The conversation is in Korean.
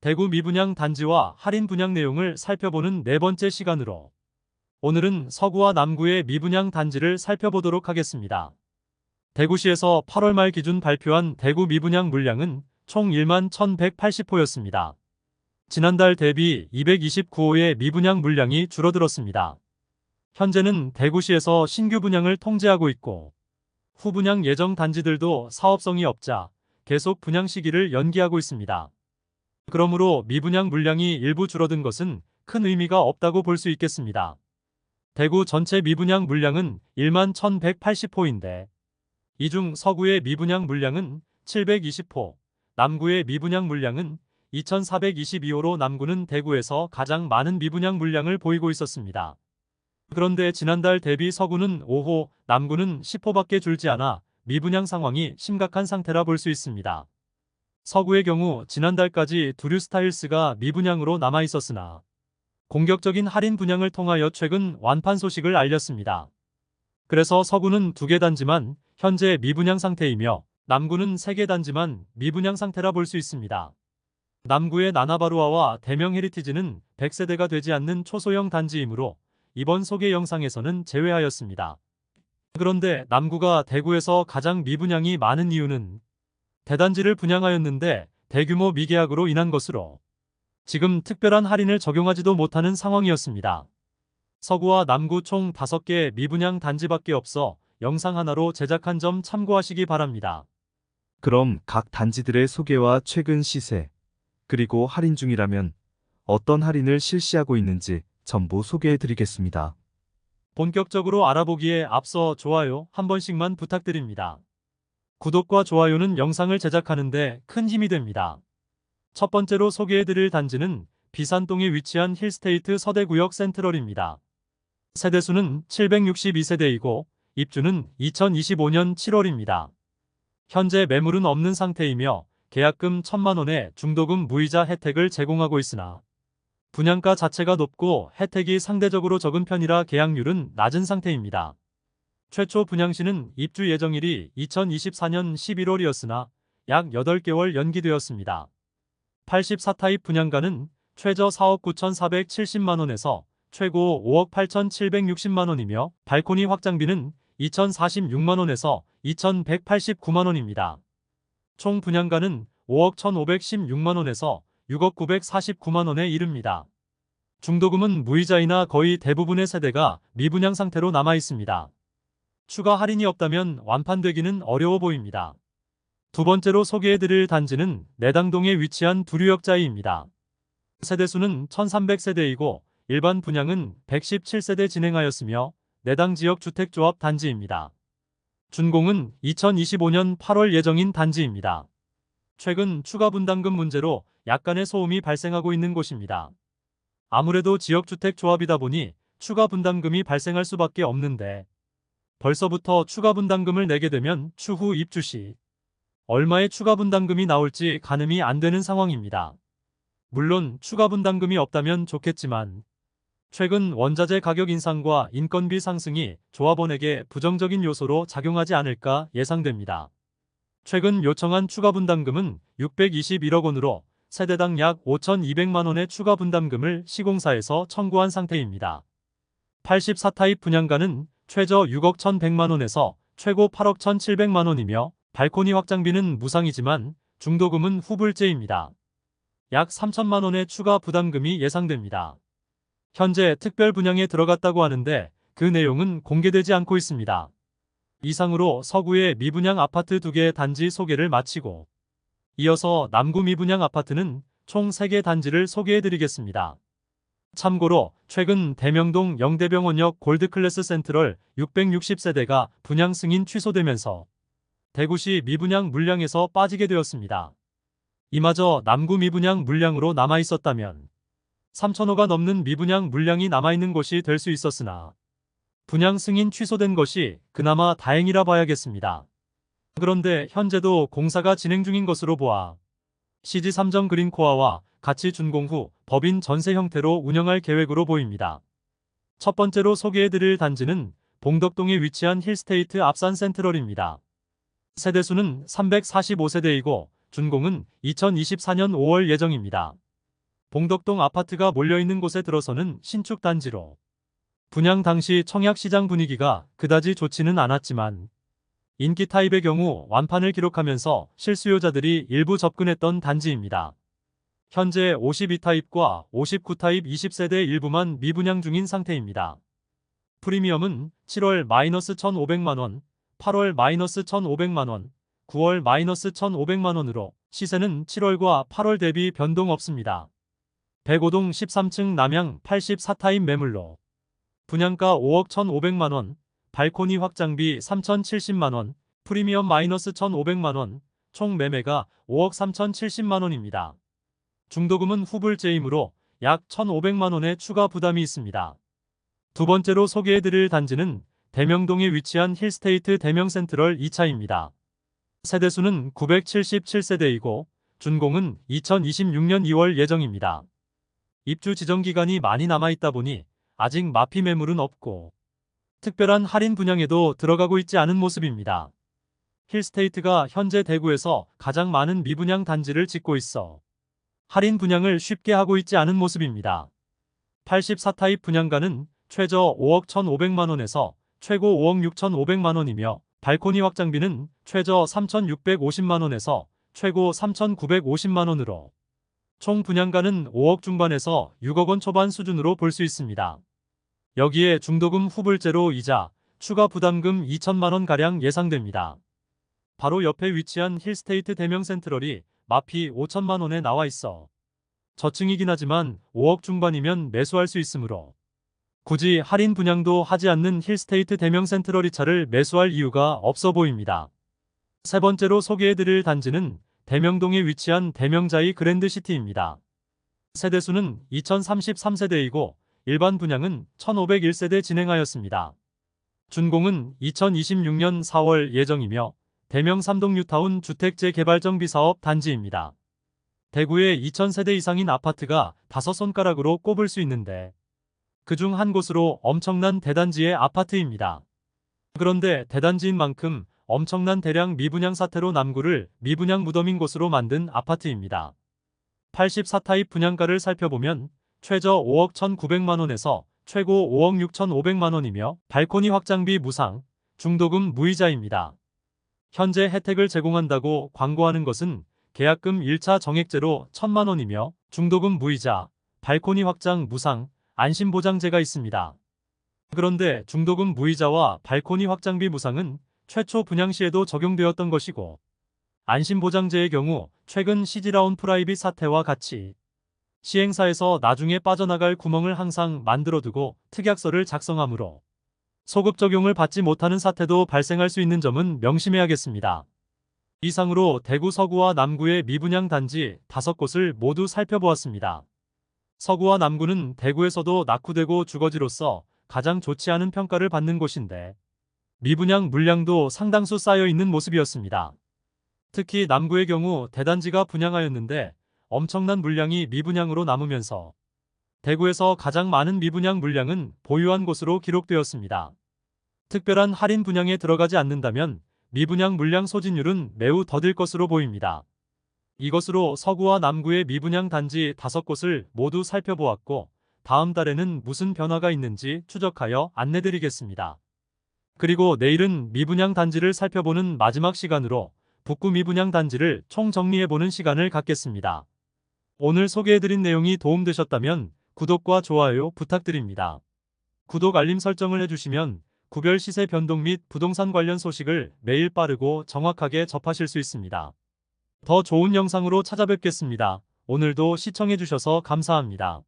대구 미분양 단지와 할인 분양 내용을 살펴보는 네 번째 시간으로 오늘은 서구와 남구의 미분양 단지를 살펴보도록 하겠습니다. 대구시에서 8월 말 기준 발표한 대구 미분양 물량은 총 1만 1,180호였습니다. 지난달 대비 229호의 미분양 물량이 줄어들었습니다. 현재는 대구시에서 신규 분양을 통제하고 있고 후분양 예정 단지들도 사업성이 없자 계속 분양 시기를 연기하고 있습니다. 그러므로 미분양 물량이 일부 줄어든 것은 큰 의미가 없다고 볼 수 있겠습니다. 대구 전체 미분양 물량은 1만 1,180호인데 이 중 서구의 미분양 물량은 720호, 남구의 미분양 물량은 2,422호로 남구는 대구에서 가장 많은 미분양 물량을 보이고 있었습니다. 그런데 지난달 대비 서구는 5호, 남구는 10호밖에 줄지 않아 미분양 상황이 심각한 상태라 볼 수 있습니다. 서구의 경우 지난달까지 두류스타일스가 미분양으로 남아 있었으나 공격적인 할인 분양을 통하여 최근 완판 소식을 알렸습니다. 그래서 서구는 2개 단지만 현재 미분양 상태이며 남구는 3개 단지만 미분양 상태라 볼 수 있습니다. 남구의 나나바루아와 대명 헤리티지는 100세대가 되지 않는 초소형 단지이므로 이번 소개 영상에서는 제외하였습니다. 그런데 남구가 대구에서 가장 미분양이 많은 이유는 대단지를 분양하였는데 대규모 미계약으로 인한 것으로 지금 특별한 할인을 적용하지도 못하는 상황이었습니다. 서구와 남구 총 5개 미분양 단지밖에 없어 영상 하나로 제작한 점 참고하시기 바랍니다. 그럼 각 단지들의 소개와 최근 시세, 그리고 할인 중이라면 어떤 할인을 실시하고 있는지 전부 소개해 드리겠습니다. 본격적으로 알아보기에 앞서 좋아요 한 번씩만 부탁드립니다. 구독과 좋아요는 영상을 제작하는데 큰 힘이 됩니다. 첫 번째로 소개해드릴 단지는 비산동에 위치한 힐스테이트 서대구역 센트럴입니다. 세대수는 762세대이고 입주는 2025년 7월입니다. 현재 매물은 없는 상태이며 계약금 1,000만원의 중도금 무이자 혜택을 제공하고 있으나 분양가 자체가 높고 혜택이 상대적으로 적은 편이라 계약률은 낮은 상태입니다. 최초 분양시는 입주 예정일이 2024년 11월이었으나 약 8개월 연기되었습니다. 84타입 분양가는 최저 4억 9,470만원에서 최고 5억 8,760만원이며 발코니 확장비는 2,046만원에서 2,189만원입니다. 총 분양가는 5억 1,516만원에서 6억 949만원에 이릅니다. 중도금은 무이자이나 거의 대부분의 세대가 미분양 상태로 남아 있습니다. 추가 할인이 없다면 완판되기는 어려워 보입니다. 두 번째로 소개해드릴 단지는 내당동에 위치한 두류역자이입니다. 세대수는 1,300세대이고 일반 분양은 117세대 진행하였으며 내당 지역 주택조합 단지입니다. 준공은 2025년 8월 예정인 단지입니다. 최근 추가 분담금 문제로 약간의 소음이 발생하고 있는 곳입니다. 아무래도 지역주택조합이다 보니 추가 분담금이 발생할 수밖에 없는데 벌써부터 추가 분담금을 내게 되면 추후 입주 시 얼마의 추가 분담금이 나올지 가늠이 안 되는 상황입니다. 물론 추가 분담금이 없다면 좋겠지만 최근 원자재 가격 인상과 인건비 상승이 조합원에게 부정적인 요소로 작용하지 않을까 예상됩니다. 최근 요청한 추가 분담금은 621억 원으로 세대당 약 5,200만 원의 추가 분담금을 시공사에서 청구한 상태입니다. 84타입 분양가는 최저 6억 1,100만 원에서 최고 8억 1,700만 원이며 발코니 확장비는 무상이지만 중도금은 후불제입니다. 약 3천만 원의 추가 부담금이 예상됩니다. 현재 특별 분양에 들어갔다고 하는데 그 내용은 공개되지 않고 있습니다. 이상으로 서구의 미분양 아파트 2개 단지 소개를 마치고 이어서 남구 미분양 아파트는 총 3개 단지를 소개해드리겠습니다. 참고로 최근 대명동 영대병원역 골드클래스 센트럴 660세대가 분양 승인 취소되면서 대구시 미분양 물량에서 빠지게 되었습니다. 이마저 남구 미분양 물량으로 남아있었다면 3,000호가 넘는 미분양 물량이 남아있는 곳이 될 수 있었으나 분양 승인 취소된 것이 그나마 다행이라 봐야겠습니다. 그런데 현재도 공사가 진행 중인 것으로 보아 CG3정 그린코아와 같이 준공 후 법인 전세 형태로 운영할 계획으로 보입니다. 첫 번째로 소개해드릴 단지는 봉덕동에 위치한 힐스테이트 앞산 센트럴입니다. 세대수는 345세대이고 준공은 2024년 5월 예정입니다. 봉덕동 아파트가 몰려있는 곳에 들어서는 신축 단지로 분양 당시 청약시장 분위기가 그다지 좋지는 않았지만 인기 타입의 경우 완판을 기록하면서 실수요자들이 일부 접근했던 단지입니다. 현재 52타입과 59타입 20세대 일부만 미분양 중인 상태입니다. 프리미엄은 7월 -1,500만원, 8월 -1,500만원, 9월 -1,500만원으로 시세는 7월과 8월 대비 변동 없습니다. 105동 13층 남양 84타입 매물로 분양가 5억 1,500만원, 발코니 확장비 3,070만원, 프리미엄 -1,500만원, 총 매매가 5억 3,070만원입니다. 중도금은 후불제이므로 약 1,500만원의 추가 부담이 있습니다. 두 번째로 소개해드릴 단지는 대명동에 위치한 힐스테이트 대명센트럴 2차입니다. 세대수는 977세대이고 준공은 2026년 2월 예정입니다. 입주 지정 기간이 많이 남아있다 보니 아직 마피 매물은 없고 특별한 할인 분양에도 들어가고 있지 않은 모습입니다. 힐스테이트가 현재 대구에서 가장 많은 미분양 단지를 짓고 있어 할인 분양을 쉽게 하고 있지 않은 모습입니다. 84타입 분양가는 최저 5억 1,500만원에서 최고 5억 6,500만원이며 발코니 확장비는 최저 3,650만원에서 최고 3,950만원으로 총 분양가는 5억 중반에서 6억 원 초반 수준으로 볼 수 있습니다. 여기에 중도금 후불제로 이자, 추가 부담금 2천만원가량 예상됩니다. 바로 옆에 위치한 힐스테이트 대명센트럴이 마피 5천만원에 나와 있어 저층이긴 하지만 5억 중반이면 매수할 수 있으므로 굳이 할인 분양도 하지 않는 힐스테이트 대명센트럴 2차를 매수할 이유가 없어 보입니다. 세 번째로 소개해드릴 단지는 대명동에 위치한 대명자이 그랜드시티입니다. 세대수는 2033세대이고 일반 분양은 1501세대 진행하였습니다. 준공은 2026년 4월 예정이며 대명 3동 뉴타운 주택 재개발정비 사업 단지입니다. 대구에 2000세대 이상인 아파트가 5손가락으로 꼽을 수 있는데 그중 한 곳으로 엄청난 대단지의 아파트입니다. 그런데 대단지인 만큼 엄청난 대량 미분양 사태로 남구를 미분양 무덤인 곳으로 만든 아파트입니다. 84타입 분양가를 살펴보면 최저 5억 1,900만원에서 최고 5억 6,500만원이며 발코니 확장비 무상, 중도금 무이자입니다. 현재 혜택을 제공한다고 광고하는 것은 계약금 1차 정액제로 1,000만원이며 중도금 무이자, 발코니 확장 무상, 안심보장제가 있습니다. 그런데 중도금 무이자와 발코니 확장비 무상은 최초 분양 시에도 적용되었던 것이고 안심보장제의 경우 최근 시지라온 프라이빗 사태와 같이 시행사에서 나중에 빠져나갈 구멍을 항상 만들어두고 특약서를 작성하므로 소급 적용을 받지 못하는 사태도 발생할 수 있는 점은 명심해야겠습니다. 이상으로 대구 서구와 남구의 미분양 단지 5곳을 모두 살펴보았습니다. 서구와 남구는 대구에서도 낙후되고 주거지로서 가장 좋지 않은 평가를 받는 곳인데 미분양 물량도 상당수 쌓여 있는 모습이었습니다. 특히 남구의 경우 대단지가 분양하였는데 엄청난 물량이 미분양으로 남으면서 대구에서 가장 많은 미분양 물량은 보유한 곳으로 기록되었습니다. 특별한 할인 분양에 들어가지 않는다면 미분양 물량 소진율은 매우 더딜 것으로 보입니다. 이것으로 서구와 남구의 미분양 단지 5곳을 모두 살펴보았고 다음 달에는 무슨 변화가 있는지 추적하여 안내드리겠습니다. 그리고 내일은 미분양 단지를 살펴보는 마지막 시간으로 북구 미분양 단지를 총정리해보는 시간을 갖겠습니다. 오늘 소개해드린 내용이 도움되셨다면 구독과 좋아요 부탁드립니다. 구독 알림 설정을 해주시면 구별 시세 변동 및 부동산 관련 소식을 매일 빠르고 정확하게 접하실 수 있습니다. 더 좋은 영상으로 찾아뵙겠습니다. 오늘도 시청해주셔서 감사합니다.